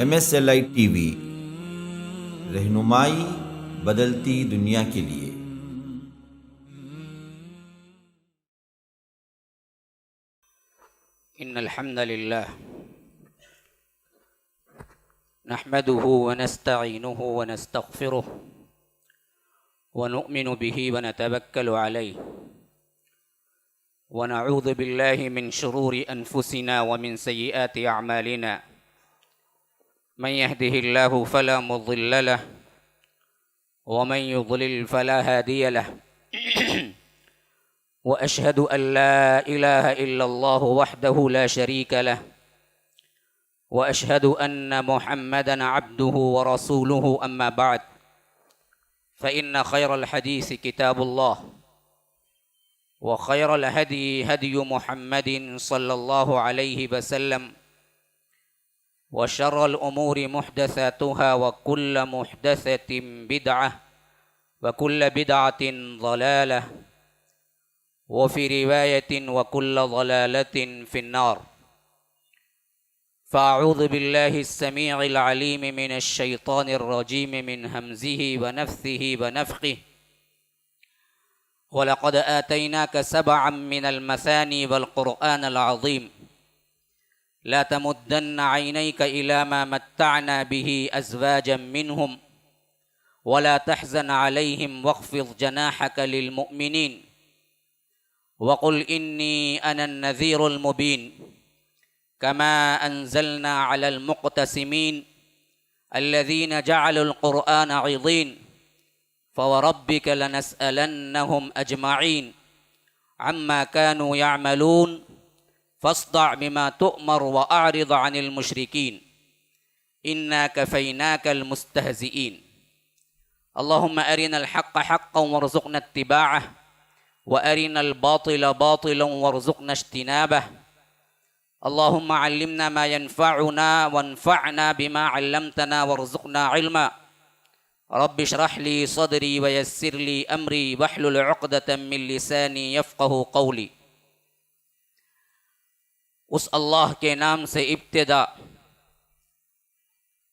MSLI T V, رہنمائی بدلتی دنیا کے لیے۔ ان الحمد للہ نحمده ونستعینه ونستغفره ونؤمن به ونتوکل علیہ ونعوذ باللہ من شرور انفسنا ومن سیئات اعمالنا من يهده الله فلا مضل له ومن يضلل فلا هادي له وأشهد أن لا إله إلا الله وحده لا شريك له وأشهد أن محمدًا عبده ورسوله أما بعد فإن خير الحديث كتاب الله وخير الهدي هدي محمد صلى الله عليه وسلم وشر الأمور محدثاتها وكل محدثة بدعة وكل بدعة ضلالة وفي رواية وكل ضلالة في النار فأعوذ بالله السميع العليم من الشيطان الرجيم من همزه ونفثه ونفخه ولقد آتيناك سبعا من المثاني والقرآن العظيم لا تمدن عينيك إلى ما متعنا به أزواجا منهم ولا تحزن عليهم واخفض جناحك للمؤمنين وقل إني أنا النذير المبين كما أنزلنا على المقتسمين الذين جعلوا القرآن عضين فوربك لنسألنهم أجمعين عما كانوا يعملون فاصدع بما تؤمر وأعرض عن المشركين إنا كفيناك المستهزئين اللهم أرنا الحق حقا وارزقنا اتباعه وأرنا الباطل باطلا وارزقنا اجتنابه اللهم علمنا ما ينفعنا وانفعنا بما علمتنا وارزقنا علما رب اشرح لي صدري ويسر لي أمري واحلل عقدة من لساني يفقه قولي۔ اس اللہ کے نام سے ابتدا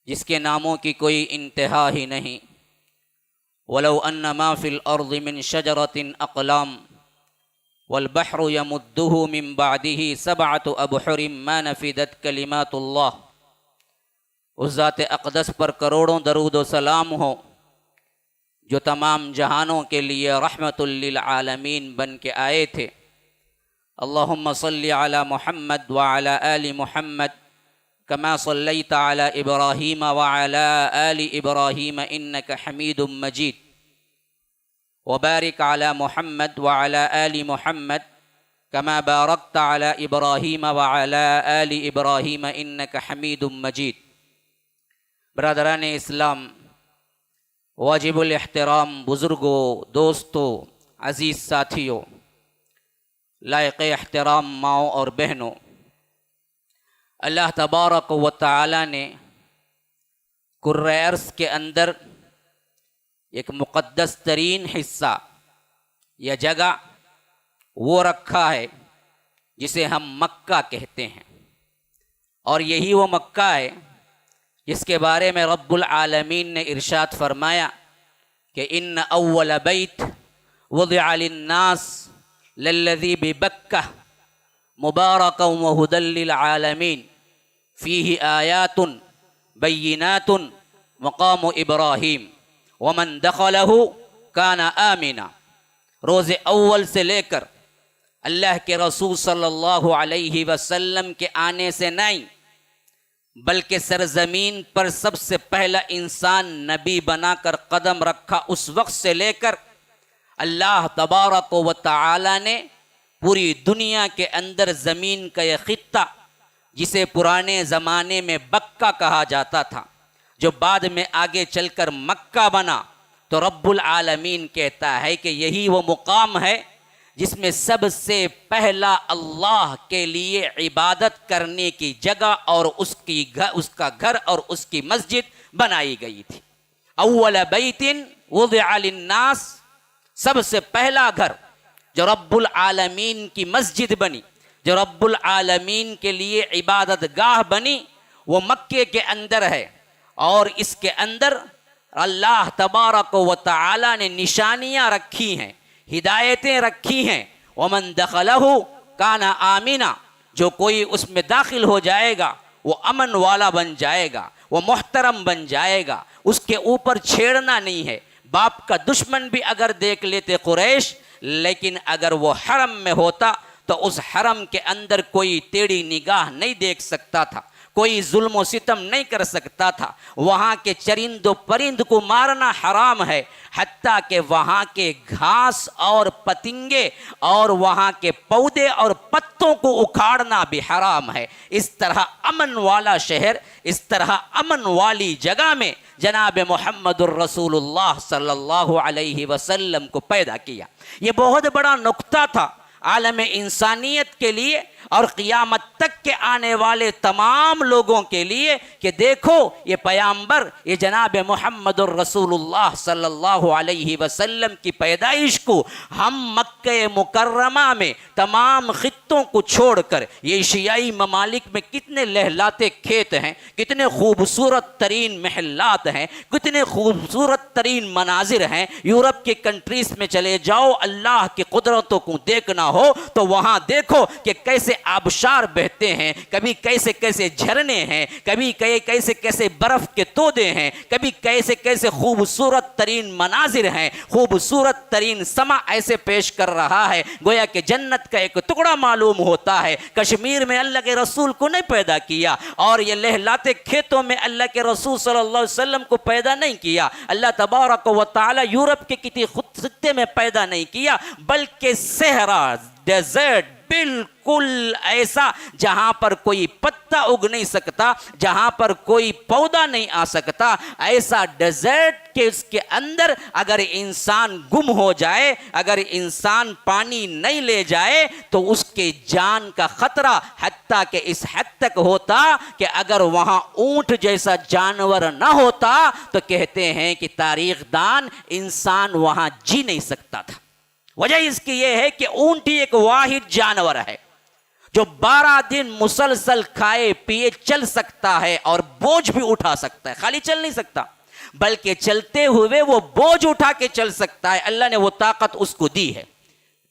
جس کے ناموں کی کوئی انتہا ہی نہیں۔ وَلَوْ أَنَّ مَا فِي الْأَرْضِ مِنْ شَجَرَةٍ أَقْلَامٌ وَالْبَحْرُ يَمُدُّهُ مِنْ بَعْدِهِ سَبْعَةُ أَبْحُرٍ مَا نَفِدَتْ كَلِمَاتُ اللَّهِ۔ اس ذات اقدس پر کروڑوں درود و سلام ہو جو تمام جہانوں کے لیے رحمت للعالمین بن کے آئے تھے۔ اللہم صلی علی محمد وعلی آل محمد كما صليت على إبراهيم وعلى آل إبراهيم إنك حميد مجيد وبارك على محمد وعلى آل محمد كما باركت على إبراهيم وعلى آل إبراهيم إنك حميد مجيد۔ برادران اسلام، واجب الاحترام بزرگوں، دوستوں، عزیز ساتھیوں، لائق احترام ماؤں اور بہنوں، اللہ تبارک و تعالی نے کرۂ ارض کے اندر ایک مقدس ترین حصہ یا جگہ وہ رکھا ہے جسے ہم مکہ کہتے ہیں، اور یہی وہ مکہ ہے جس کے بارے میں رب العالمین نے ارشاد فرمایا کہ ان اول بیت وضع للناس للذی ببکہ مبارکا وہدی للعالمین فیہ آیات بینات مقام ابراہیم ومن دخلہ کان آمنا۔ روز اول سے لے کر اللہ کے رسول صلی اللہ علیہ وسلم کے آنے سے نہیں، بلکہ سرزمین پر سب سے پہلا انسان نبی بنا کر قدم رکھا اس وقت سے لے کر اللہ تبارک و تعالی نے پوری دنیا کے اندر زمین کا یہ خطہ جسے پرانے زمانے میں بکہ کہا جاتا تھا، جو بعد میں آگے چل کر مکہ بنا، تو رب العالمین کہتا ہے کہ یہی وہ مقام ہے جس میں سب سے پہلا اللہ کے لیے عبادت کرنے کی جگہ اور اس کا گھر اور اس کی مسجد بنائی گئی تھی۔ اول بیت وضع للناس، سب سے پہلا گھر جو رب العالمین کی مسجد بنی، جو رب العالمین کے لیے عبادت گاہ بنی، وہ مکے کے اندر ہے، اور اس کے اندر اللہ تبارک و تعالی نے نشانیاں رکھی ہیں، ہدایتیں رکھی ہیں۔ ومن دخلہ کان آمنا، جو کوئی اس میں داخل ہو جائے گا وہ امن والا بن جائے گا، وہ محترم بن جائے گا، اس کے اوپر چھیڑنا نہیں ہے۔ باپ کا دشمن بھی اگر دیکھ لیتے قریش، لیکن اگر وہ حرم میں ہوتا تو اس حرم کے اندر کوئی ٹیڑھی نگاہ نہیں دیکھ سکتا تھا، کوئی ظلم و ستم نہیں کر سکتا تھا۔ وہاں کے چرند و پرند کو مارنا حرام ہے، حتیٰ کہ وہاں کے گھاس اور پتنگے اور وہاں کے پودے اور پتوں کو اکھاڑنا بھی حرام ہے۔ اس طرح امن والا شہر، اس طرح امن والی جگہ میں جناب محمد الرسول اللہ صلی اللہ علیہ وسلم کو پیدا کیا۔ یہ بہت بڑا نقطہ تھا عالم انسانیت کے لیے اور قیامت تک کے آنے والے تمام لوگوں کے لیے کہ دیکھو یہ پیامبر، یہ جناب محمد الرسول اللہ صلی اللہ علیہ وسلم کی پیدائش کو ہم مکہ مکرمہ میں تمام خطوں کو چھوڑ کر یہ ایشیائی ممالک میں کتنے لہلاتے کھیت ہیں، کتنے خوبصورت ترین محلات ہیں، کتنے خوبصورت ترین مناظر ہیں۔ یورپ کے کنٹریز میں چلے جاؤ، اللہ کی قدرتوں کو دیکھنا ہو تو وہاں دیکھو کہ کیسے آبشار بہتے ہیں، کبھی کیسے کیسے جھرنے ہیں، کبھی کیسے کیسے برف کے تودے ہیں، کبھی کیسے کیسے خوبصورت ترین مناظر ہیں، خوبصورت ترین سما ایسے پیش کر رہا ہے گویا کہ جنت کا ایک ٹکڑا معلوم ہوتا ہے۔ کشمیر میں اللہ کے رسول کو نہیں پیدا کیا، اور یہ لہلاتے کھیتوں میں اللہ کے رسول صلی اللہ علیہ وسلم کو پیدا نہیں کیا۔ اللہ تبارک و تعالی یورپ کے کسی خطے میں پیدا نہیں کیا، بلکہ صحرا، ڈیزرٹ، بالکل ایسا جہاں پر کوئی پتا اگ نہیں سکتا، جہاں پر کوئی پودا نہیں آ سکتا، ایسا ڈیزرٹ کہ اس کے اندر اگر انسان گم ہو جائے، اگر انسان پانی نہیں لے جائے تو اس کے جان کا خطرہ حتیٰ کہ اس حد تک ہوتا کہ اگر وہاں اونٹ جیسا جانور نہ ہوتا تو کہتے ہیں کہ تاریخ دان انسان وہاں جی نہیں سکتا تھا۔ وجہ اس کی یہ ہے کہ اونٹ ایک واحد جانور ہے جو 12 دن مسلسل کھائے پیے چل سکتا ہے اور بوجھ بھی اٹھا سکتا ہے، خالی چل نہیں سکتا بلکہ چلتے ہوئے وہ بوجھ اٹھا کے چل سکتا ہے۔ اللہ نے وہ طاقت اس کو دی ہے،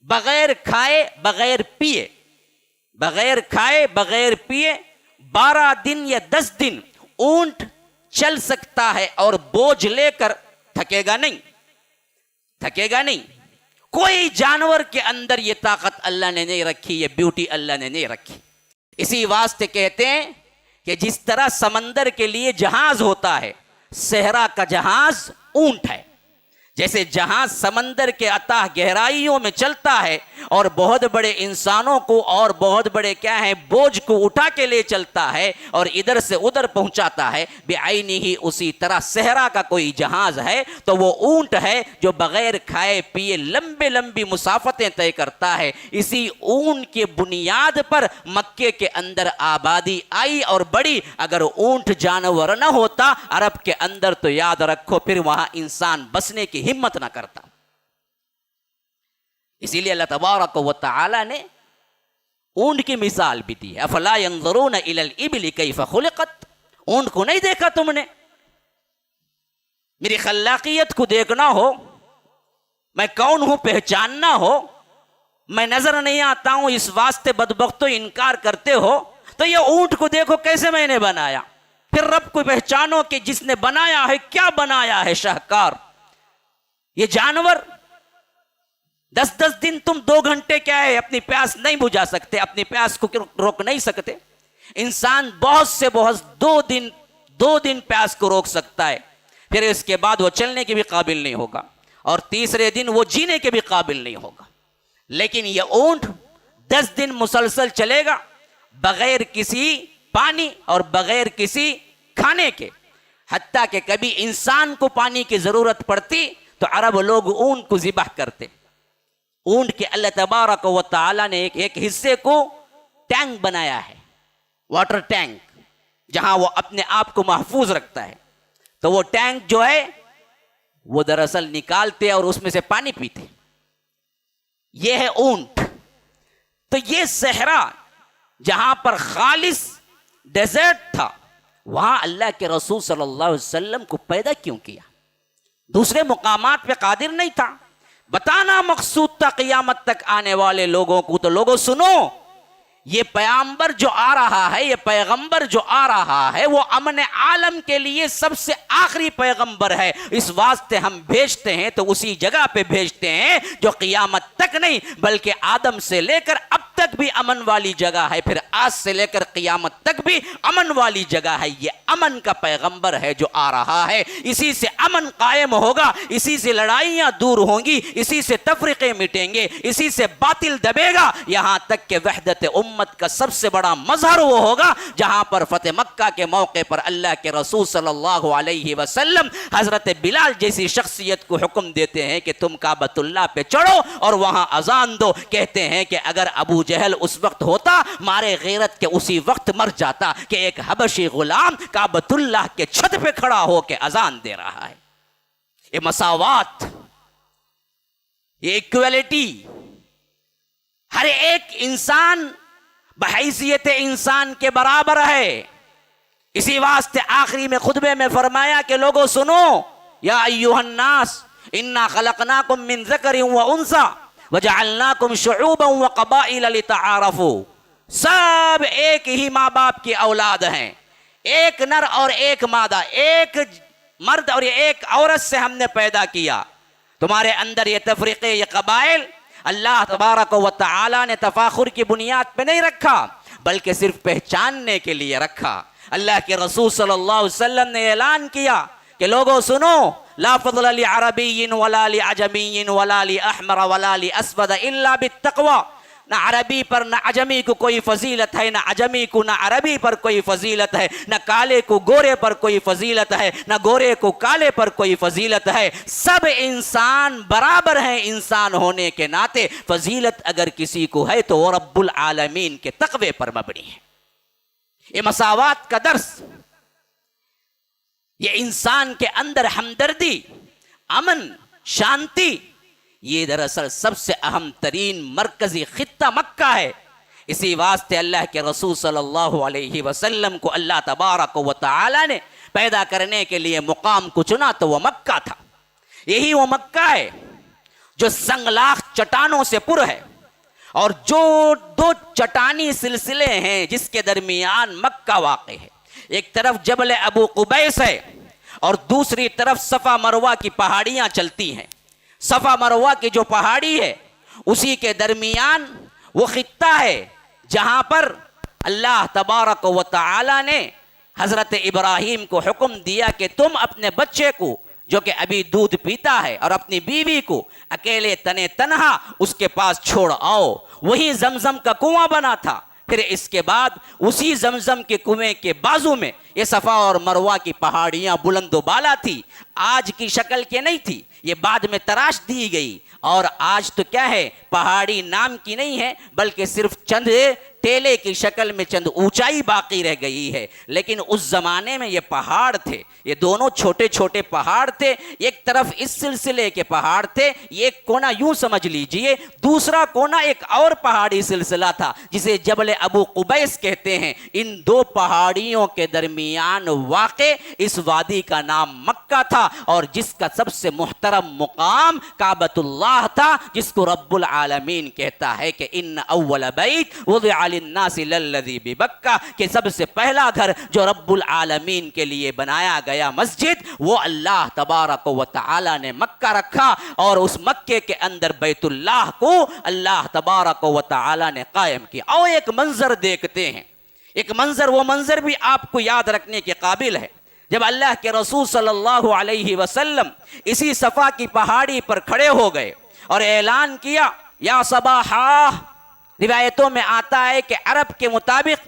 بغیر کھائے بغیر پیے، بغیر کھائے بغیر پیے 12 دن یا 10 دن اونٹ چل سکتا ہے اور بوجھ لے کر تھکے گا نہیں، تھکے گا نہیں۔ کوئی جانور کے اندر یہ طاقت اللہ نے نہیں رکھی، یہ بیوٹی اللہ نے نہیں رکھی۔ اسی واسطے کہتے ہیں کہ جس طرح سمندر کے لیے جہاز ہوتا ہے، صحرا کا جہاز اونٹ ہے، جیسے جہاز سمندر کے اتاہ گہرائیوں میں چلتا ہے اور بہت بڑے انسانوں کو اور بہت بڑے کیا ہیں بوجھ کو اٹھا کے لے چلتا ہے اور ادھر سے ادھر پہنچاتا ہے، بعینی ہی اسی طرح صحرا کا کوئی جہاز ہے تو وہ اونٹ ہے جو بغیر کھائے پیے لمبے لمبی مسافتیں طے کرتا ہے۔ اسی اونٹ کے بنیاد پر مکے کے اندر آبادی آئی اور بڑی۔ اگر اونٹ جانور نہ ہوتا عرب کے اندر تو یاد رکھو پھر وہاں انسان بسنے کی ہمت نہ کرتا۔ اسی لیے اللہ تبارک و تعالی نے اونٹ کی مثال بھی دی ہے، افلا ينظرون الى الابل کیف خلقت۔ اونٹ کو نہیں دیکھا تم نے؟ میری خلاقیت کو دیکھنا ہو، میں کون ہوں پہچاننا ہو، میں نظر نہیں آتا ہوں اس واسطے بدبختو انکار کرتے ہو، تو یہ اونٹ کو دیکھو کیسے میں نے بنایا۔ پھر رب کو پہچانو کہ جس نے بنایا ہے کیا بنایا ہے شاہکار۔ یہ جانور 10 دن تم 2 گھنٹے کیا ہے اپنی پیاس نہیں بجھا سکتے، اپنی پیاس کو روک نہیں سکتے۔ انسان بہت سے بہت 2 دن پیاس کو روک سکتا ہے، پھر اس کے بعد وہ چلنے کے بھی قابل نہیں ہوگا اور تیسرے دن وہ جینے کے بھی قابل نہیں ہوگا۔ لیکن یہ اونٹ 10 دن مسلسل چلے گا بغیر کسی پانی اور بغیر کسی کھانے کے، حتیٰ کہ کبھی انسان کو پانی کی ضرورت پڑتی تو عرب لوگ اونٹ کو ذبح کرتے۔ اونٹ کے اللہ تبارک و تعالی نے ایک حصے کو ٹینک بنایا ہے، واٹر ٹینک، جہاں وہ اپنے آپ کو محفوظ رکھتا ہے۔ تو وہ ٹینک جو ہے وہ دراصل نکالتے اور اس میں سے پانی پیتے۔ یہ ہے اونٹ۔ تو یہ صحرا جہاں پر خالص ڈیزرٹ تھا، وہاں اللہ کے رسول صلی اللہ علیہ وسلم کو پیدا کیوں کیا؟ دوسرے مقامات پہ قادر نہیں تھا؟ بتانا مقصود تھا قیامت تک آنے والے لوگوں کو۔ تو لوگوں سنو، یہ پیغمبر جو آ رہا ہے، یہ پیغمبر جو آ رہا ہے، وہ امن عالم کے لیے سب سے آخری پیغمبر ہے۔ اس واسطے ہم بھیجتے ہیں تو اسی جگہ پہ بھیجتے ہیں جو قیامت تک نہیں بلکہ آدم سے لے کر اب تک بھی امن والی جگہ ہے، پھر آج سے لے کر قیامت تک بھی امن والی جگہ ہے۔ یہ امن کا پیغمبر ہے جو آ رہا ہے، اسی سے امن قائم ہوگا، اسی سے لڑائیاں دور ہوں گی، اسی سے تفرقے مٹیں گے، اسی سے باطل دبے گا، یہاں تک کہ وحدت امت کا سب سے بڑا مظہر وہ ہوگا جہاں پر فتح مکہ کے موقع پر اللہ کے رسول صلی اللہ علیہ وسلم حضرت بلال جیسی شخصیت کو حکم دیتے ہیں کہ تم کعبۃ اللہ پہ چڑھو اور وہاں اذان دو۔ کہتے ہیں کہ اگر ابو جہل اس وقت ہوتا، مارے غیرت کے اسی وقت مر جاتا کہ ایک حبشی غلام کعبۃ اللہ کے چھت پہ کھڑا ہو کے اذان دے رہا ہے۔ یہ مساوات، یہ ایکویلٹی، ہر ایک انسان بحیثیت انسان کے برابر ہے۔ اسی واسطے آخری میں خطبے میں فرمایا کہ لوگوں سنو، یا ایھا الناس انا خلقناکم من ذکر و انثی وجعلناکم شعوبا وقبائل لتعارفوا۔ سب ایک ہی ماں باپ کی اولاد ہیں، ایک نر اور ایک مادہ، ایک مرد اور ایک عورت سے ہم نے پیدا کیا۔ تمہارے اندر یہ تفریقے، یہ قبائل اللہ تبارک و تعالی نے تفاخر کی بنیاد پہ نہیں رکھا بلکہ صرف پہچاننے کے لیے رکھا۔ اللہ کے رسول صلی اللہ علیہ وسلم نے اعلان کیا کہ لوگوں سنو، لا فضل لعربی ولا لعجمی ولا لأحمر ولا لأسود الا بالتقوی۔ نہ عربی پر نہ عجمی کو کوئی فضیلت ہے، نہ عجمی کو نہ عربی پر کوئی فضیلت ہے، نہ کالے کو گورے پر کوئی فضیلت ہے، نہ گورے کو کالے پر کوئی فضیلت ہے۔ سب انسان برابر ہیں انسان ہونے کے ناطے۔ فضیلت اگر کسی کو ہے تو وہ رب العالمین کے تقوی پر مبنی ہے۔ یہ مساوات کا درس، یہ انسان کے اندر ہمدردی، امن، شانتی، یہ دراصل سب سے اہم ترین مرکزی خطہ مکہ ہے۔ اسی واسطے اللہ کے رسول صلی اللہ علیہ وسلم کو اللہ تبارک و تعالی نے پیدا کرنے کے لیے مقام کو چنا تو وہ مکہ تھا۔ یہی وہ مکہ ہے جو سنگلاخ چٹانوں سے پر ہے، اور جو دو چٹانی سلسلے ہیں جس کے درمیان مکہ واقع ہے، ایک طرف جبل ابو قبیس ہے اور دوسری طرف صفا مروہ کی پہاڑیاں چلتی ہیں۔ صفا مروہ کی جو پہاڑی ہے اسی کے درمیان وہ خطہ ہے جہاں پر اللہ تبارک و تعالی نے حضرت ابراہیم کو حکم دیا کہ تم اپنے بچے کو جو کہ ابھی دودھ پیتا ہے اور اپنی بیوی کو اکیلے تنے تنہا اس کے پاس چھوڑ آؤ۔ وہی زمزم کا کنواں بنا تھا، پھر اس کے بعد اسی زمزم کے کنویں کے بازو میں یہ صفا اور مروہ کی پہاڑیاں بلند و بالا تھی۔ آج کی شکل کے نہیں تھی، یہ بعد میں تراش دی گئی، اور آج تو کیا ہے، پہاڑی نام کی نہیں ہے بلکہ صرف چند ٹیلے کی شکل میں چند اونچائی باقی رہ گئی ہے۔ لیکن اس زمانے میں یہ پہاڑ تھے، یہ دونوں چھوٹے چھوٹے پہاڑ تھے۔ ایک طرف اس سلسلے کے پہاڑ تھے، ایک کونا یوں سمجھ لیجئے، دوسرا کونا ایک اور پہاڑی سلسلہ تھا جسے جبل ابو قبیس کہتے ہیں۔ ان دو پہاڑیوں کے درمیان واقع اس وادی کا نام مکہ تھا، اور جس کا سب سے محترم مقام کعبۃ اللہ تھا، جس کو رب العالمین کہتا ہے کہ ان اول بیت وضع للناس للذی ببکہ، کہ سب سے پہلا گھر جو رب العالمین کے لیے بنایا گیا مسجد وہ اللہ تبارک و تعالی نے مکہ رکھا، اور اس مکے کے اندر بیت اللہ کو اللہ تبارک و تعالی نے قائم کیا۔ اور ایک منظر دیکھتے ہیں، ایک منظر، وہ منظر بھی آپ کو یاد رکھنے کے قابل ہے۔ جب اللہ کے رسول صلی اللہ علیہ وسلم اسی صفا کی پہاڑی پر کھڑے ہو گئے اور اعلان کیا یا صباحا، روایتوں میں آتا ہے کہ عرب کے مطابق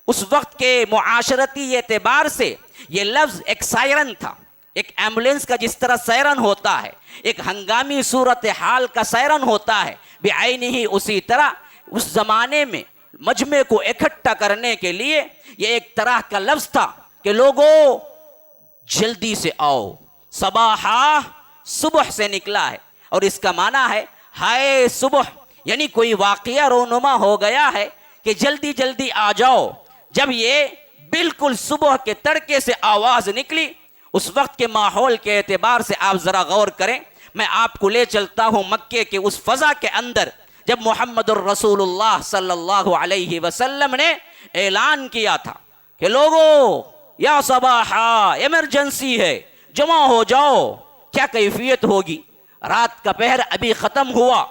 اس وقت کے معاشرتی اعتبار سے یہ لفظ ایک سائرن تھا، ایک ایمبولینس کا جس طرح سائرن ہوتا ہے، ایک ہنگامی صورتحال کا سائرن ہوتا ہے، بعینہ ہی اسی طرح اس زمانے میں مجمع کو اکٹھا کرنے کے لیے یہ ایک طرح کا لفظ تھا کہ لوگوں جلدی سے آؤ۔ صباحا صبح سے نکلا ہے، اور اس کا معنی ہے ہائے صبح، یعنی کوئی واقعہ رونما ہو گیا ہے کہ جلدی جلدی آ جاؤ۔ جب یہ بالکل صبح کے تڑکے سے آواز نکلی. اس وقت کے ماحول کے اعتبار سے آپ ذرا غور کریں. میں آپ کو لے چلتا ہوں مکے کے اس فضا کے اندر جب محمد الرسول اللہ صلی اللہ علیہ وسلم نے اعلان کیا تھا کہ لوگوں یا صباحا ایمرجنسی ہے، جمع ہو جاؤ. کیا کیفیت ہوگی؟ رات کا پہر ابھی ختم ہوا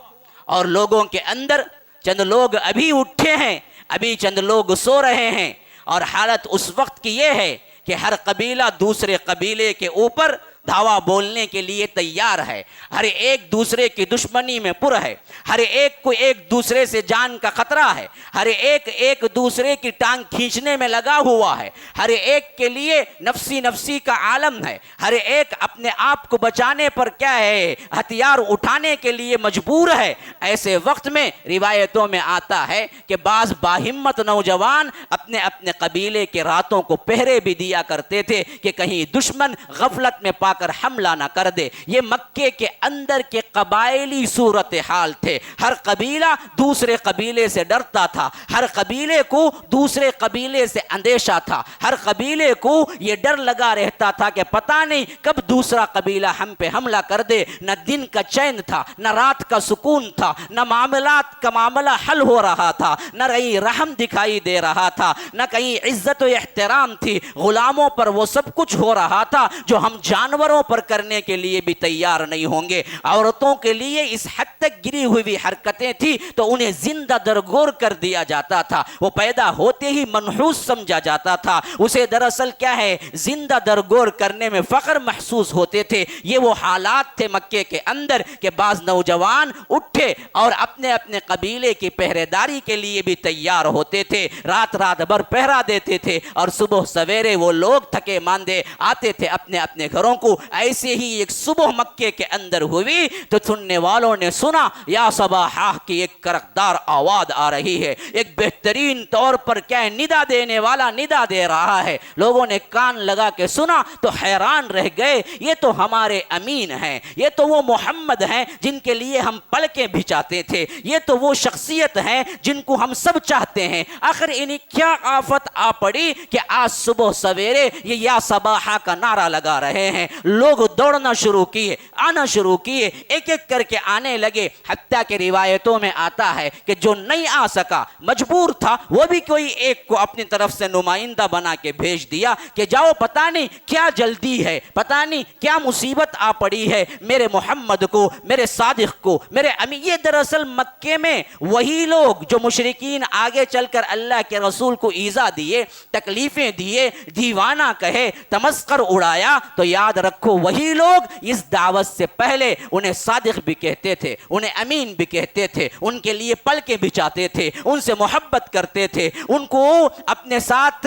اور لوگوں کے اندر چند لوگ ابھی اٹھے ہیں، ابھی چند لوگ سو رہے ہیں، اور حالت اس وقت کی یہ ہے کہ ہر قبیلہ دوسرے قبیلے کے اوپر دھاوا بولنے کے لیے تیار ہے. ہر ایک دوسرے کی دشمنی میں پر ہے، ہر ایک کو ایک دوسرے سے جان کا خطرہ ہے، ہر ایک دوسرے کی ٹانگ کھینچنے میں لگا ہوا ہے، ہر ایک کے لیے نفسی نفسی کا عالم ہے، ہر ایک اپنے آپ کو بچانے پر کیا ہے ہتھیار اٹھانے کے لیے مجبور ہے. ایسے وقت میں روایتوں میں آتا ہے کہ بعض باہمت نوجوان اپنے اپنے قبیلے کے راتوں کو پہرے بھی دیا کرتے تھے کہ کہیں دشمن غفلت میں پا کر حملہ نہ کر دے. یہ مکے کے اندر کے قبائلی صورتحال تھے. ہر قبیلہ دوسرے قبیلے سے ڈرتا تھا، ہر قبیلے کو دوسرے قبیلے سے اندیشہ تھا، ہر قبیلے کو یہ ڈر لگا رہتا تھا کہ پتہ نہیں کب دوسرا قبیلہ ہم پہ حملہ کر دے. نہ دن کا چین تھا، نہ رات کا سکون تھا، نہ معاملات کا معاملہ حل ہو رہا تھا، نہ کہیں رحم دکھائی دے رہا تھا، نہ کہیں عزت و احترام تھی. غلاموں پر وہ سب کچھ ہو رہا تھا جو ہم جانوروں پر کرنے کے لیے بھی تیار نہیں ہوں گے. عورتوں کے لیے اس حد تک گری ہوئی حرکتیں تھی تو انہیں زندہ درگور کر دیا جاتا تھا. وہ پیدا ہوتے ہی منحوس سمجھا جاتا تھا. اسے دراصل کیا ہے زندہ درگور کرنے میں فخر محسوس ہوتے تھے. یہ وہ حالات تھے مکے کے اندر کہ بعض نوجوان اٹھے اور اپنے اپنے قبیلے کی پہرے داری کے لیے بھی تیار ہوتے تھے. رات بھر پہرا دیتے تھے اور صبح سویرے وہ لوگ تھکے ماندے آتے تھے اپنے اپنے گھروں کو. ایسے ہی ایک صبح مکے کے اندر ہوئی تو سننے والوں نے سنا یا صباحا کی ایک کرکدار آواز آ رہی ہے. ایک بہترین طور پر کیا ندا دینے والا ندا دے رہا ہے. لوگوں نے کان لگا کے سنا تو حیران رہ گئے. یہ تو ہمارے امین ہیں، یہ تو وہ محمد ہیں جن کے لیے ہم پلکیں بچھاتے تھے، یہ تو وہ شخصیت ہیں جن کو ہم سب چاہتے ہیں. آخر انہیں کیا آفت آ پڑی کہ آج صبح سویرے یہ یا صباحا کا نعرہ لگا رہے ہیں. لوگ دوڑنا شروع کیے، آنا شروع کیے، ایک ایک کر کے آنے لگے. حتیٰ کہ روایتوں میں آتا ہے کہ جو نہیں آ سکا مجبور تھا وہ بھی کوئی ایک کو اپنی طرف سے نمائندہ بنا کے بھیج دیا کہ جاؤ، پتہ نہیں کیا جلدی ہے، پتہ نہیں کیا مصیبت آ پڑی ہے میرے محمد کو، میرے صادق کو، میرے امی. یہ دراصل مکے میں وہی لوگ جو مشرکین آگے چل کر اللہ کے رسول کو ایذا دیے، تکلیفیں دیے، دیوانہ کہے، تمسخر اڑایا، تو یاد رکھو وہی لوگ اس دعوت سے پہلے انہیں صادق بھی کہتے تھے، انہیں امین بھی کہتے تھے، ان کے لیے پلکیں بچھاتے تھے، ان سے محبت کرتے تھے، ان کو اپنے ساتھ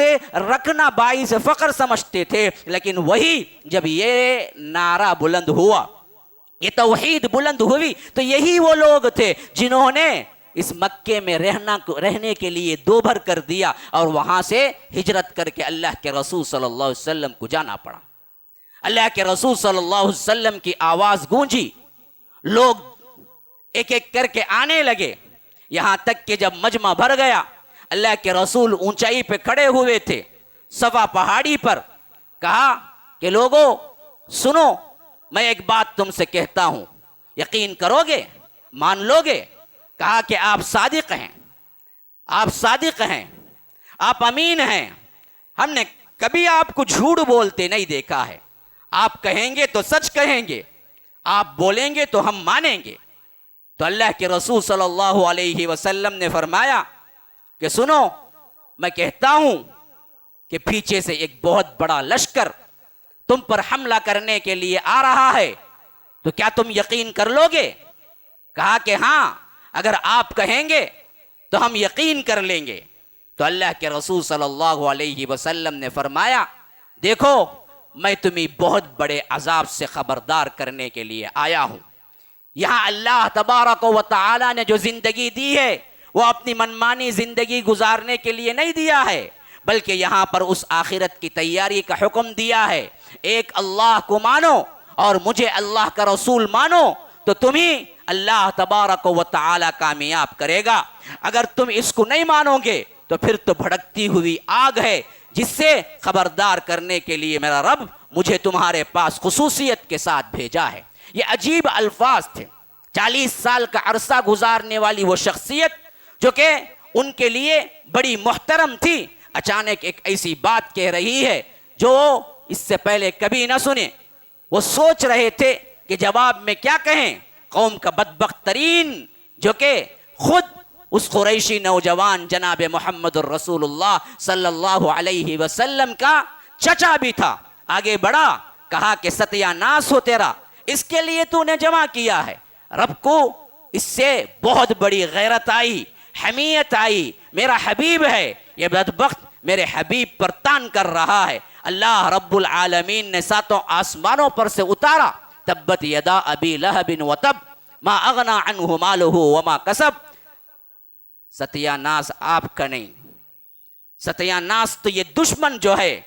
رکھنا باعث فخر سمجھتے تھے. لیکن وہی جب یہ نعرہ بلند ہوا، یہ توحید بلند ہوئی، تو یہی وہ لوگ تھے جنہوں نے اس مکے میں رہنے کے لیے دوبھر کر دیا اور وہاں سے ہجرت کر کے اللہ کے رسول صلی اللہ علیہ وسلم کو جانا پڑا. اللہ کے رسول صلی اللہ علیہ وسلم کی آواز گونجی، لوگ ایک ایک کر کے آنے لگے، یہاں تک کہ جب مجمع بھر گیا، اللہ کے رسول اونچائی پہ کھڑے ہوئے تھے صفا پہاڑی پر. کہا کہ لوگوں سنو، میں ایک بات تم سے کہتا ہوں، یقین کرو گے، مان لو گے؟ کہا کہ آپ صادق ہیں، آپ صادق ہیں، آپ امین ہیں، ہم نے کبھی آپ کو جھوٹ بولتے نہیں دیکھا ہے. آپ کہیں گے تو سچ کہیں گے، آپ بولیں گے تو ہم مانیں گے. تو اللہ کے رسول صلی اللہ علیہ وسلم نے فرمایا کہ سنو، میں کہتا ہوں کہ پیچھے سے ایک بہت بڑا لشکر تم پر حملہ کرنے کے لیے آ رہا ہے، تو کیا تم یقین کر لو گے؟ کہا کہ ہاں، اگر آپ کہیں گے تو ہم یقین کر لیں گے. تو اللہ کے رسول صلی اللہ علیہ وسلم نے فرمایا دیکھو، میں تمہیں بہت بڑے عذاب سے خبردار کرنے کے لیے آیا ہوں. یہاں اللہ تبارک و تعالی نے جو زندگی دی ہے وہ اپنی منمانی زندگی گزارنے کے لیے نہیں دیا ہے، بلکہ یہاں پر اس آخرت کی تیاری کا حکم دیا ہے. ایک اللہ کو مانو اور مجھے اللہ کا رسول مانو تو تمہیں اللہ تبارک و تعالی کامیاب کرے گا. اگر تم اس کو نہیں مانو گے تو پھر تو بھڑکتی ہوئی آگ ہے جس سے خبردار کرنے کے لیے میرا رب مجھے تمہارے پاس خصوصیت کے ساتھ بھیجا ہے۔ یہ عجیب الفاظ تھے۔ 40 سال کا عرصہ گزارنے والی وہ شخصیت جو کہ ان کے لیے بڑی محترم تھی، اچانک ایک ایسی بات کہہ رہی ہے جو اس سے پہلے کبھی نہ سنے۔ وہ سوچ رہے تھے کہ جواب میں کیا کہیں۔ قوم کا بدبخت ترین جو کہ خود اس قریشی نوجوان جناب محمد الرسول اللہ صلی اللہ علیہ وسلم کا چچا بھی تھا، آگے بڑھا، کہا کہ ستیہ ناس ہو تیرا، اس کے لیے تو نے جمع کیا ہے۔ رب کو اس سے بہت بڑی غیرت آئی، حمیت آئی، میرا حبیب ہے، یہ بدبخت میرے حبیب پر تان کر رہا ہے۔ اللہ رب العالمین نے 7 آسمانوں پر سے اتارا، تبت یدا ابی لہب وتب ما اغنا عنہ مالہ وما کسب۔ ستیہ ناس آپ کا نہیں، ستیہ ناس تو یہ دشمن جو ہے،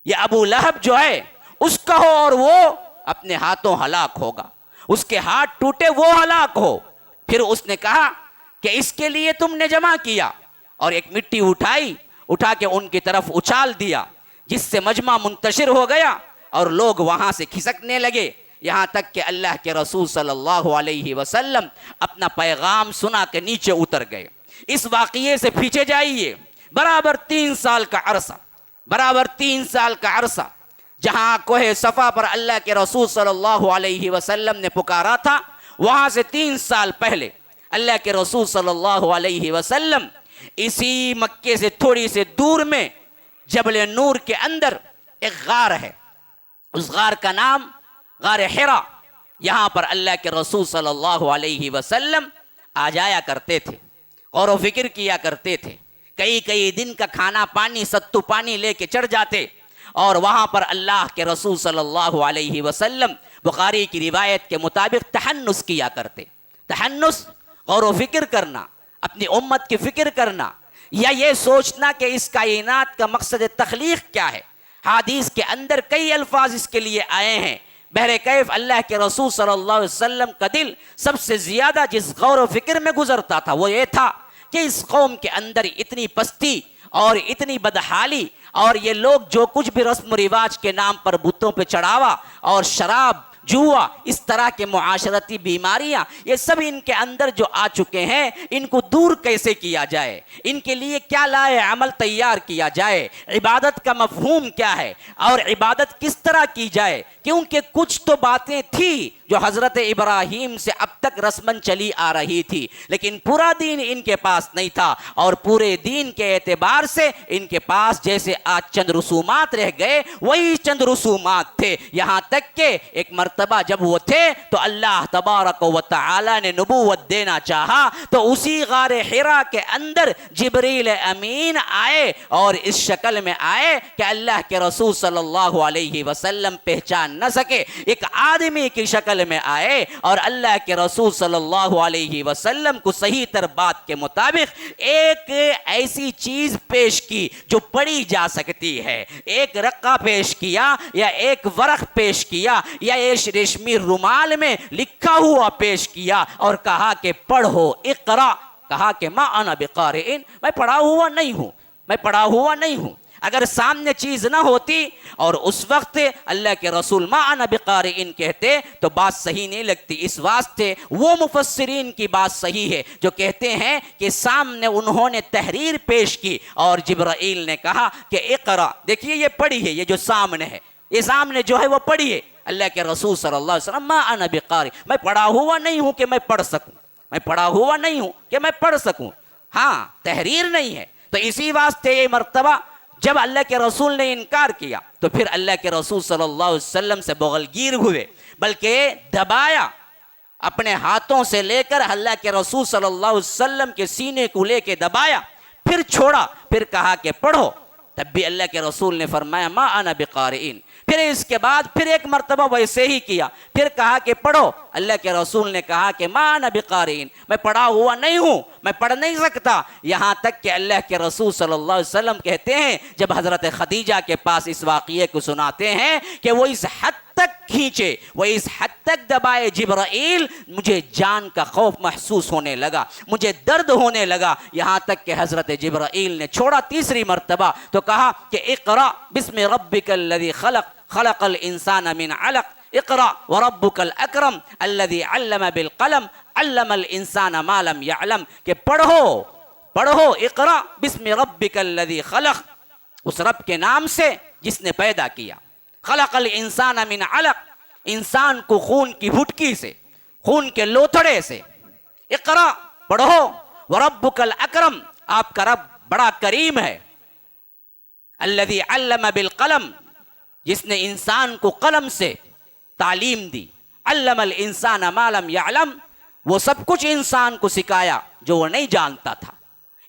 یہ ابو لہب جو ہے اس کا ہو، اور وہ اپنے ہاتھوں ہلاک ہوگا، اس کے ہاتھ ٹوٹے وہ ہلاک ہو۔ پھر اس نے کہا کہ اس کے لیے تم نے جمع کیا، اور ایک مٹی اٹھا کے ان کی طرف اچھال دیا، جس سے مجمع منتشر ہو گیا اور لوگ وہاں سے کھسکنے لگے، یہاں تک کہ اللہ کے رسول صلی اللہ علیہ وسلم اپنا پیغام سنا کے نیچے اتر گئے۔ اس واقعے سے پیچھے جائیے، برابر 3 سال کا عرصہ جہاں کوہ صفا پر اللہ کے رسول صلی اللہ علیہ وسلم نے پکارا تھا، وہاں سے 3 سال پہلے اللہ کے رسول صلی اللہ علیہ وسلم اسی مکے سے تھوڑی سے دور میں جبل نور کے اندر ایک غار ہے، اس غار کا نام غار حرا۔ یہاں پر اللہ کے رسول صلی اللہ علیہ وسلم آ جایا کرتے تھے، غور و فکر کیا کرتے تھے، کئی دن کا کھانا پانی ستو پانی لے کے چڑھ جاتے، اور وہاں پر اللہ کے رسول صلی اللہ علیہ وسلم بخاری کی روایت کے مطابق تحنس کیا کرتے۔ تحنس غور و فکر کرنا، اپنی امت کی فکر کرنا، یا یہ سوچنا کہ اس کائنات کا مقصد تخلیق کیا ہے۔ حدیث کے اندر کئی الفاظ اس کے لیے آئے ہیں۔ بہرکیف اللہ کے رسول صلی اللہ علیہ وسلم کا دل سب سے زیادہ جس غور و فکر میں گزرتا تھا وہ یہ تھا کہ اس قوم کے اندر اتنی پستی اور اتنی بدحالی، اور یہ لوگ جو کچھ بھی رسم و رواج کے نام پر بتوں پہ چڑھاوا اور شراب جوا، اس طرح کے معاشرتی بیماریاں، یہ سب ان کے اندر جو آ چکے ہیں، ان کو دور کیسے کیا جائے، ان کے لیے کیا لائے عمل تیار کیا جائے، عبادت کا مفہوم کیا ہے اور عبادت کس طرح کی جائے، کیونکہ کچھ تو باتیں تھی جو حضرت ابراہیم سے اب تک رسمن چلی آ رہی تھی، لیکن پورا دین ان کے پاس نہیں تھا، اور پورے دین کے اعتبار سے ان کے پاس جیسے آج چند رسومات رہ گئے وہی چند رسومات تھے۔ یہاں تک کہ ایک مرتبہ جب وہ تھے تو اللہ تبارک و تعالی نے نبوت دینا چاہا تو اسی غار حرا کے اندر جبریل امین آئے، اور اس شکل میں آئے کہ اللہ کے رسول صلی اللہ علیہ وسلم پہچان نہ سکے، ایک آدمی کی شکل میں آئے، اور اللہ کے رسول صلی اللہ علیہ وسلم کو صحیح تر بات کے مطابق ایک ایسی چیز پیش کی جو پڑھی جا سکتی ہے، ایک رقعہ پیش کیا یا ایک ورق پیش کیا یا ایک ریشمی رومال میں لکھا ہوا پیش کیا، اور کہا کہ پڑھو، اقرا، کہا کہ ما انا بقارئ، میں پڑھا ہوا نہیں ہوں۔ اگر سامنے چیز نہ ہوتی اور اس وقت اللہ کے رسول ما انا بقارئ کہتے تو بات صحیح نہیں لگتی۔ اس واسطے وہ مفسرین کی بات صحیح ہے جو کہتے ہیں کہ سامنے انہوں نے تحریر پیش کی اور جبرائیل نے کہا کہ اقرا، دیکھیے یہ پڑھی ہے، یہ جو سامنے ہے، یہ سامنے جو ہے وہ پڑھی ہے۔ اللہ کے رسول صلی اللہ علیہ وسلم ما انا بقارئ، میں پڑھا ہوا نہیں ہوں کہ میں پڑھ سکوں، ہاں تحریر نہیں ہے۔ تو اسی واسطے یہ مرتبہ جب اللہ کے رسول نے انکار کیا تو پھر اللہ کے رسول صلی اللہ علیہ وسلم سے بغلگیر ہوئے، بلکہ دبایا، اپنے ہاتھوں سے لے کر اللہ کے رسول صلی اللہ علیہ وسلم کے سینے کو لے کے دبایا، پھر چھوڑا، پھر کہا کہ پڑھو، تب بھی اللہ کے رسول نے فرمایا ما انا بقارئ۔ پھر اس کے بعد پھر ایک مرتبہ ویسے ہی کیا، پھر کہا کہ پڑھو، اللہ کے رسول نے کہا کہ ما انا بقارئ، میں پڑھا ہوا نہیں ہوں، میں پڑھ نہیں سکتا۔ یہاں تک کہ اللہ کے رسول صلی اللہ علیہ وسلم کہتے ہیں جب حضرت خدیجہ کے پاس اس واقعے کو سناتے ہیں کہ وہ اس حد تک کھینچے، وہ اس حد تک دبائے جبرائیل، مجھے جان کا خوف محسوس ہونے لگا، مجھے درد ہونے لگا، یہاں تک کہ حضرت جبرائیل نے چھوڑا تیسری مرتبہ تو کہا کہ اقرأ بسم ربک الذی خلق خلق الانسان من علق اقرأ وربک الاکرم الذی علم بالقلم علم الانسان ما لم يعلم، کہ پڑھو اقرأ بسم ربک الذی خلق، اس رب کے نام سے جس نے پیدا کیا، خلق الانسان من علق، انسان کو خون کی بھٹکی سے، خون کے لوتھڑے سے، اقرأ پڑھو، وربک الاکرم آپ کا رب بڑا کریم ہے، الذی علم بالقلم جس نے انسان کو قلم سے تعلیم دی، علم الانسان ما لم يعلم وہ سب کچھ انسان کو سکھایا جو وہ نہیں جانتا تھا۔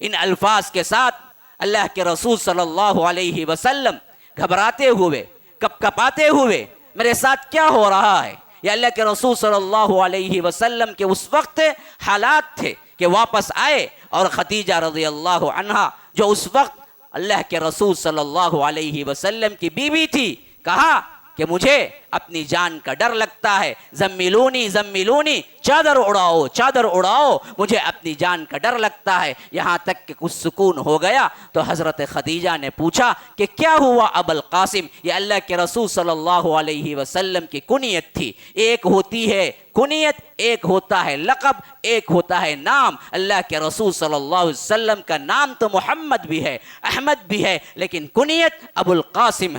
ان الفاظ کے ساتھ اللہ کے رسول صلی اللہ علیہ وسلم گھبراتے ہوئے، کپکپاتے ہوئے، میرے ساتھ کیا ہو رہا ہے؟ یہ اللہ کے رسول صلی اللہ علیہ وسلم کے اس وقت حالات تھے کہ واپس آئے، اور خدیجہ رضی اللہ عنہا جو اس وقت اللہ کے رسول صلی اللہ علیہ وسلم کی بیوی تھی، کہا کہ مجھے اپنی جان کا ڈر لگتا ہے، زمیلونی زمیلونی، چادر اڑاؤ، مجھے اپنی جان کا ڈر لگتا ہے۔ یہاں تک کہ کچھ سکون ہو گیا تو حضرت خدیجہ نے پوچھا کہ کیا ہوا ابو القاسم؟ یہ اللہ کے رسول صلی اللہ علیہ وسلم کی کنیت تھی، ایک ہوتی ہے کنیت، ایک ہوتا ہے لقب، ایک ہوتا ہے نام۔ اللہ کے رسول صلی اللہ علیہ وسلم کا نام تو محمد بھی ہے، احمد بھی ہے، لیکن کنیت ابو القاسم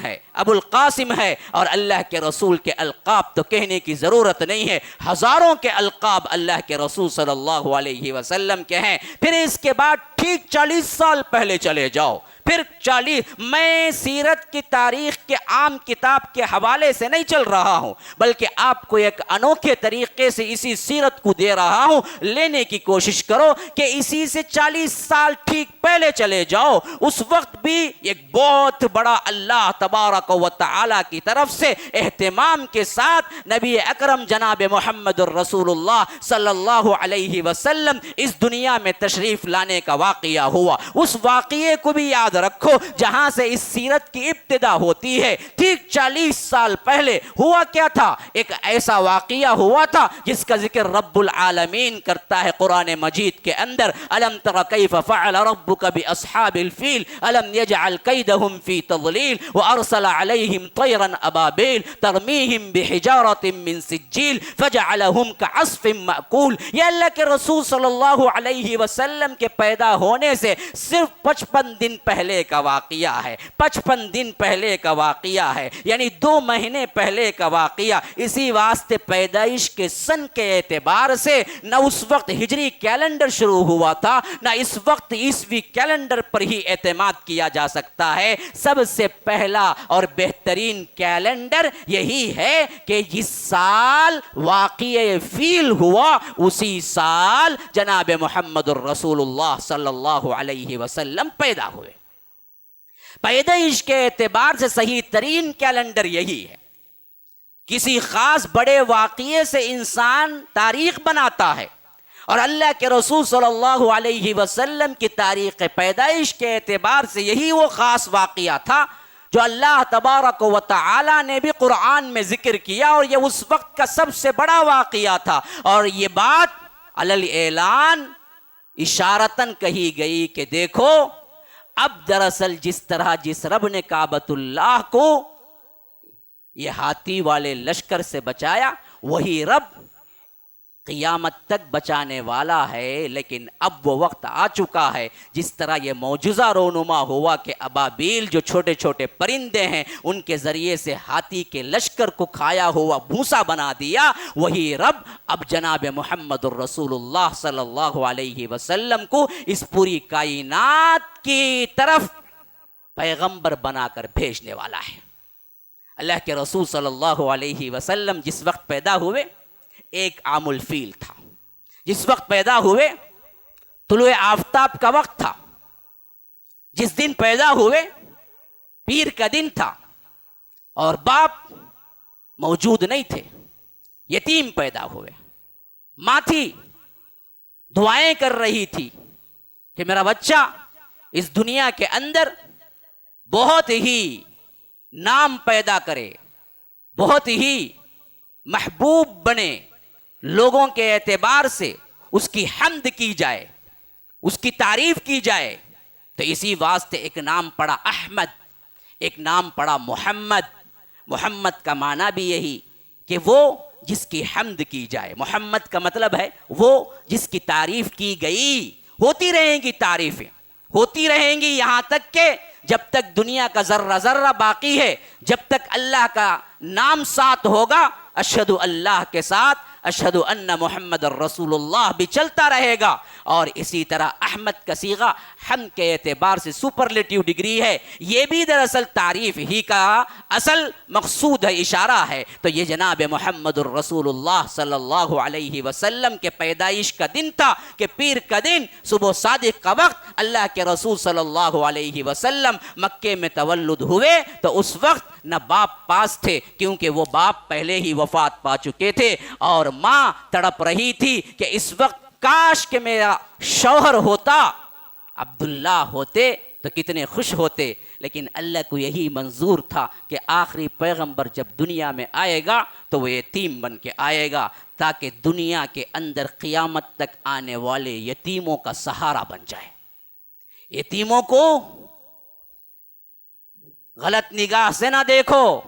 ہے، اور اللہ کے رسول کے القاب تو کہنے کی ضرورت نہیں ہے، ہزاروں کے القاب اللہ کے رسول صلی اللہ علیہ وسلم کے ہیں۔ پھر اس کے بعد ٹھیک 40 سال پہلے چلے جاؤ، پھر 40، میں سیرت کی تاریخ کے عام کتاب کے حوالے سے نہیں چل رہا ہوں، بلکہ آپ کو ایک انوکھے طریقے سے اسی سیرت کو دے رہا ہوں، لینے کی کوشش کرو کہ اسی سے 40 سال ٹھیک پہلے چلے جاؤ۔ اس وقت بھی ایک بہت بڑا اللہ تبارک و تعالی کی طرف سے اہتمام کے ساتھ نبی اکرم جناب محمد الرسول اللہ صلی اللہ علیہ وسلم اس دنیا میں تشریف لانے کا واقعہ ہوا۔ اس واقعے کو بھی یاد رکھو جہاں سے اس سیرت کی ابتدا ہوتی ہے۔ ٹھیک 40 سال پہلے ہوا کیا تھا؟ ایک ایسا واقعہ ہوا تھا جس کا ذکر رب العالمین کرتا ہے قرآن مجید کے اندر، الم تر کیف فعل ربک باصحاب الفیل الم یجعل کیدہم فی تضلیل وارسل علیہم طیرا ابابیل ترمیہم بحجارۃ من سجیل فجعلہم کعصف مأکول۔ یہ اللہ کے رسول صلی اللہ علیہ وسلم کے پیدا ہونے سے صرف 55 دن پہلے کا واقعہ ہے، 55 دن پہلے کا واقعہ ہے، یعنی 2 مہینے پہلے کا واقعہ۔ اسی واسطے پیدائش کے سن کے اعتبار سے نہ اس وقت ہجری کیلنڈر شروع ہوا تھا، نہ اس وقت عیسوی کیلنڈر پر ہی اعتماد کیا جا سکتا ہے۔ سب سے پہلا اور بہترین کیلنڈر یہی ہے کہ جس سال واقعہ فیل ہوا اسی سال جناب محمد الرسول اللہ صلی اللہ علیہ وسلم پیدا ہوئے۔ پیدائش کے اعتبار سے صحیح ترین کیلنڈر یہی ہے۔ کسی خاص بڑے واقعے سے انسان تاریخ بناتا ہے، اور اللہ کے رسول صلی اللہ علیہ وسلم کی تاریخ پیدائش کے اعتبار سے یہی وہ خاص واقعہ تھا جو اللہ تبارک و تعالی نے بھی قرآن میں ذکر کیا، اور یہ اس وقت کا سب سے بڑا واقعہ تھا۔ اور یہ بات علی الاعلان اشارتاً کہی گئی کہ دیکھو اب دراصل جس طرح جس رب نے کعبۃ اللہ کو یہ ہاتھی والے لشکر سے بچایا، وہی رب قیامت تک بچانے والا ہے۔ لیکن اب وہ وقت آ چکا ہے، جس طرح یہ معجزہ رونما ہوا کہ ابابیل جو چھوٹے چھوٹے پرندے ہیں ان کے ذریعے سے ہاتھی کے لشکر کو کھایا ہوا بھوسا بنا دیا، وہی رب اب جناب محمد الرسول اللہ صلی اللہ علیہ وسلم کو اس پوری کائنات کی طرف پیغمبر بنا کر بھیجنے والا ہے۔ اللہ کے رسول صلی اللہ علیہ وسلم جس وقت پیدا ہوئے ایک عام الفیل تھا، جس وقت پیدا ہوئے طلوع آفتاب کا وقت تھا، جس دن پیدا ہوئے پیر کا دن تھا، اور باپ موجود نہیں تھے، یتیم پیدا ہوئے۔ ماں تھی دعائیں کر رہی تھی کہ میرا بچہ اس دنیا کے اندر بہت ہی نام پیدا کرے، بہت ہی محبوب بنے، لوگوں کے اعتبار سے اس کی حمد کی جائے، اس کی تعریف کی جائے، تو اسی واسطے ایک نام پڑا احمد، ایک نام پڑا محمد۔ محمد کا معنی بھی یہی کہ وہ جس کی حمد کی جائے۔ محمد کا مطلب ہے وہ جس کی تعریف کی گئی۔ ہوتی رہیں گی تعریفیں، ہوتی رہیں گی یہاں تک کہ جب تک دنیا کا ذرہ ذرہ باقی ہے، جب تک اللہ کا نام ساتھ ہوگا، اشہد اللہ کے ساتھ اشہد ان محمد الرسول اللہ بھی چلتا رہے گا۔ اور اسی طرح احمد کا صیغہ حمد کے اعتبار سے سپرلیٹیو ڈگری ہے، یہ بھی دراصل تعریف ہی کا اصل مقصود ہے، اشارہ ہے۔ تو یہ جناب محمد الرسول اللہ صلی اللہ علیہ وسلم کے پیدائش کا دن تھا کہ پیر کا دن صبح صادق کا وقت اللہ کے رسول صلی اللہ علیہ وسلم مکے میں تولد ہوئے، تو اس وقت نہ باپ پاس تھے کیونکہ وہ باپ پہلے ہی وفات پا چکے تھے، اور ماں تڑپ رہی تھی کہ اس وقت کاش کہ میرا شوہر ہوتا، عبداللہ ہوتے تو کتنے خوش ہوتے۔ لیکن اللہ کو یہی منظور تھا کہ آخری پیغمبر جب دنیا میں آئے گا تو وہ یتیم بن کے آئے گا، تاکہ دنیا کے اندر قیامت تک آنے والے یتیموں کا سہارا بن جائے۔ یتیموں کو غلط نگاہ سے نہ دیکھو،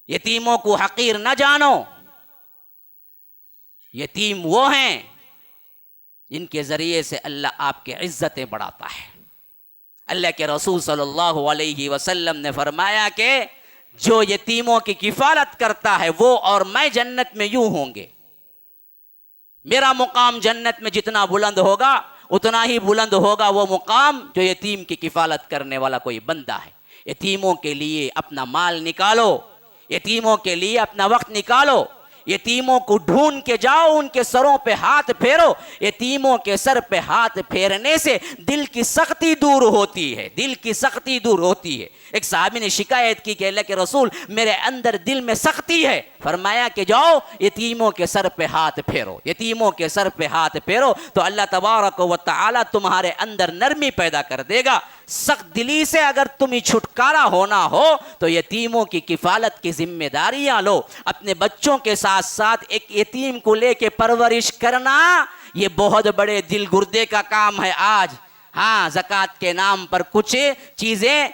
یتیموں کو حقیر نہ جانو۔ یتیم وہ ہیں جن کے ذریعے سے اللہ آپ کی عزتیں بڑھاتا ہے۔ اللہ کے رسول صلی اللہ علیہ وسلم نے فرمایا کہ جو یتیموں کی کفالت کرتا ہے وہ اور میں جنت میں یوں ہوں گے۔ میرا مقام جنت میں جتنا بلند ہوگا اتنا ہی بلند ہوگا وہ مقام جو یتیم کی کفالت کرنے والا کوئی بندہ ہے۔ یتیموں کے لیے اپنا مال نکالو، یتیموں کے لیے اپنا وقت نکالو، یتیموں کو ڈھونڈ کے جاؤ، ان کے سروں پہ ہاتھ پھیرو۔ یتیموں کے سر پہ ہاتھ پھیرنے سے دل کی سختی دور ہوتی ہے، دل کی سختی دور ہوتی ہے۔ ایک صحابی نے شکایت کی کہ اللہ کے رسول میرے اندر دل میں سختی ہے، فرمایا کہ جاؤ یتیموں کے سر پہ ہاتھ پھیرو، یتیموں کے سر پہ ہاتھ پھیرو تو اللہ تبارک و تعالی تمہارے اندر نرمی پیدا کر دے گا۔ سخت دلی سے اگر تمہیں چھٹکارا ہونا ہو تو یتیموں کی کفالت کی ذمہ داریاں لو۔ اپنے بچوں کے ساتھ ساتھ ایک یتیم کو لے کے پرورش کرنا یہ بہت بڑے دل گردے کا کام ہے آج۔ ہاں، زکوٰۃ کے نام پر کچھ چیزیں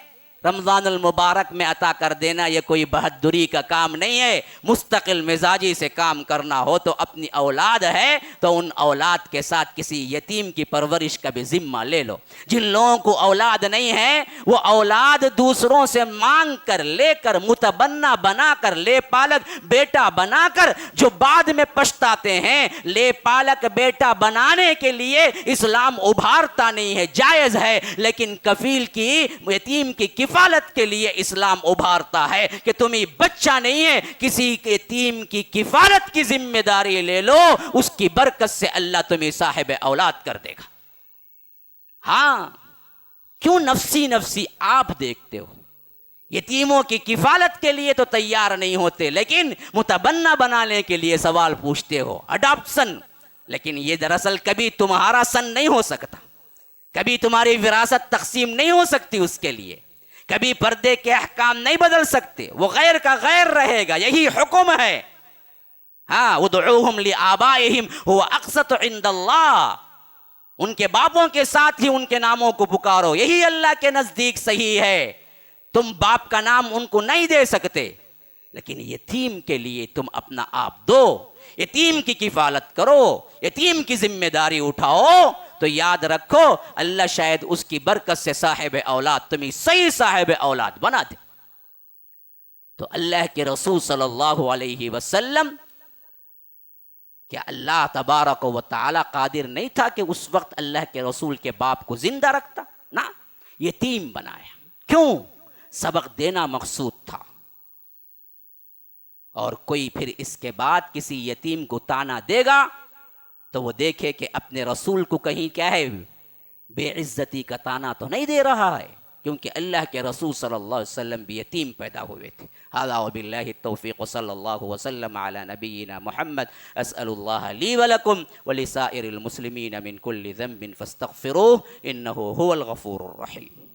رمضان المبارک میں عطا کر دینا یہ کوئی بہادری کا کام نہیں ہے۔ مستقل مزاجی سے کام کرنا ہو تو اپنی اولاد ہے تو ان اولاد کے ساتھ کسی یتیم کی پرورش کا بھی ذمہ لے لو۔ جن لوگوں کو اولاد نہیں ہے وہ اولاد دوسروں سے مانگ کر لے کر متبنہ بنا کر لے پالک بیٹا بنا کر جو بعد میں پچھتاتے ہیں۔ لے پالک بیٹا بنانے کے لیے اسلام ابھارتا نہیں ہے، جائز ہے، لیکن کفیل کی یتیم کی کفالت کے لیے اسلام ابھارتا ہے کہ تمہیں بچہ نہیں ہے، کسی یتیم کی کفالت کی ذمہ داری لے لو، اس کی برکت سے اللہ تمہیں صاحب اولاد کر دے گا۔ ہاں، کیوں نفسی نفسی آپ دیکھتے ہو؟ یتیموں کی کفالت کے لیے تو تیار نہیں ہوتے، لیکن متبنہ بنانے کے لیے سوال پوچھتے ہو، اڈاپشن۔ لیکن یہ دراصل کبھی تمہارا سن نہیں ہو سکتا، کبھی تمہاری وراثت تقسیم نہیں ہو سکتی، اس کے لیے کبھی پردے کے احکام نہیں بدل سکتے، وہ غیر کا غیر رہے گا، یہی حکم ہے۔ ہاں، ادعوہم لآبائہم هو اقسط عند اللہ، ان کے باپوں کے ساتھ ہی ان کے ناموں کو پکارو، یہی اللہ کے نزدیک صحیح ہے۔ تم باپ کا نام ان کو نہیں دے سکتے، لیکن یتیم کے لیے تم اپنا آپ دو، یتیم کی کفالت کرو، یتیم کی ذمہ داری اٹھاؤ، تو یاد رکھو اللہ شاید اس کی برکت سے صاحب اولاد تمہیں صحیح صاحب اولاد بنا دے۔ تو اللہ کے رسول صلی اللہ علیہ وسلم، کیا اللہ تبارک و تعالی قادر نہیں تھا کہ اس وقت اللہ کے رسول کے باپ کو زندہ رکھتا؟ نہ، یتیم بنایا۔ کیوں؟ سبق دینا مقصود تھا۔ اور کوئی پھر اس کے بعد کسی یتیم کو تانا دے گا تو وہ دیکھے کہ اپنے رسول کو کہیں کیا ہے بے عزتی کا تانا تو نہیں دے رہا ہے، کیونکہ اللہ کے رسول صلی اللہ علیہ وسلم بھی یتیم پیدا ہوئے تھے۔ ھذا وباللہ التوفیق صلی اللہ وسلم علی نبینا محمد۔ اسأل اللہ لی ولکم ولسائر المسلمین من کل ذنب فاستغفروہ انہ هو الغفور الرحیم۔